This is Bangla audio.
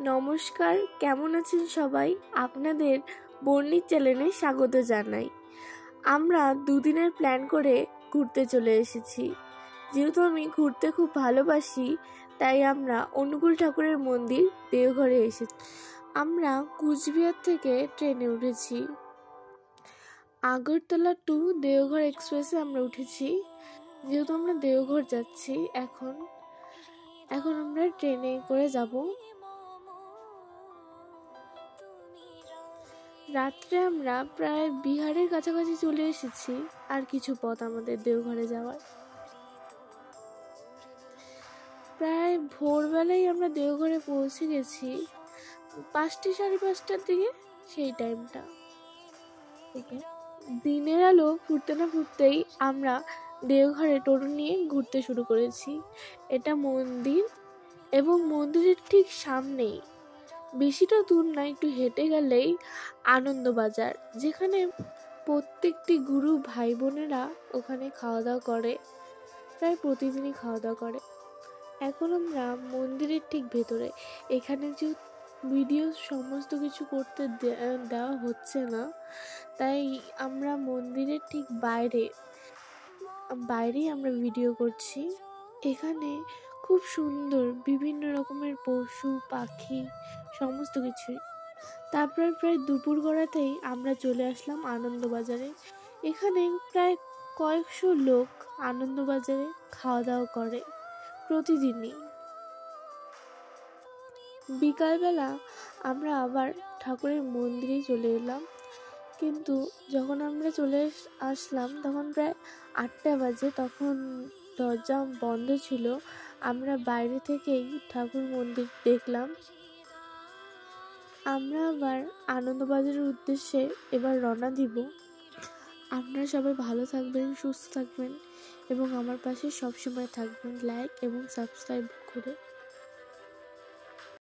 নমস্কার, কেমন আছেন সবাই? আপনাদের বর্ণির চ্যানেলে স্বাগত জানাই। আমরা দুদিনের প্ল্যান করে ঘুরতে চলে এসেছি। যেহেতু আমি ঘুরতে খুব ভালোবাসি, তাই আমরা অনুকূল ঠাকুরের মন্দির দেওঘরে এসেছি। আমরা কুচবিহার থেকে ট্রেনে উঠেছি। আগরতলা টু দেওঘর এক্সপ্রেসে আমরা উঠেছি। যেহেতু আমরা দেওঘর যাচ্ছি, এখন আমরা ট্রেনে করে যাব। রাত্রে আমরা প্রায় বিহারের কাছাকাছি চলে এসেছি। আর কিছু পথ আমাদের দেওঘরে যাওয়ার। প্রায় ভোরবেলায় আমরা দেওঘরে পৌঁছে গেছি, 5টা সাড়ে 5টার দিকে। সেই টাইমটা দিনের আলো ফুটতে না ফুটতেই আমরা দেওঘরে টোটো নিয়ে ঘুরতে শুরু করেছি। এটা মন্দির, এবং মন্দিরের ঠিক সামনেই, বেশিটা দূর না, একটু হেঁটে গেলেই আনন্দবাজার, যেখানে প্রত্যেকটি গুরু ভাই বোনেরা ওখানে খাওয়া দাওয়া করে, প্রায় প্রতিদিনই খাওয়া দাওয়া করে। এখন আমরা মন্দিরের ঠিক ভেতরে। এখানে যে ভিডিও সমস্ত কিছু করতে দেওয়া হচ্ছে না, তাই আমরা মন্দিরের ঠিক বাইরেই আমরা ভিডিও করছি। এখানে খুব সুন্দর বিভিন্ন রকমের পশু পাখি সমস্ত কিছুই। তারপর প্রায় দুপুর গড়াতেই আমরা চলে আসলাম আনন্দবাজারে। এখানে প্রায় কয়েকশো লোক আনন্দবাজারে খাওয়া দাওয়া করে প্রতিদিনই। বিকালবেলা আমরা আবার ঠাকুরের মন্দিরে চলে এলাম, কিন্তু যখন আমরা চলে আসলাম তখন প্রায় 8টা বাজে। তখন দরজা বন্ধ ছিল। আমরা বাইরে থেকেই ঠাকুর মন্দির দেখলাম। আমরা আবার আনন্দবাজারের উদ্দেশ্যে এবার রওনা দিব। আপনারা সবাই ভালো থাকবেন, সুস্থ থাকবেন এবং আমার পাশে সবসময় থাকবেন। লাইক এবং সাবস্ক্রাইব করে।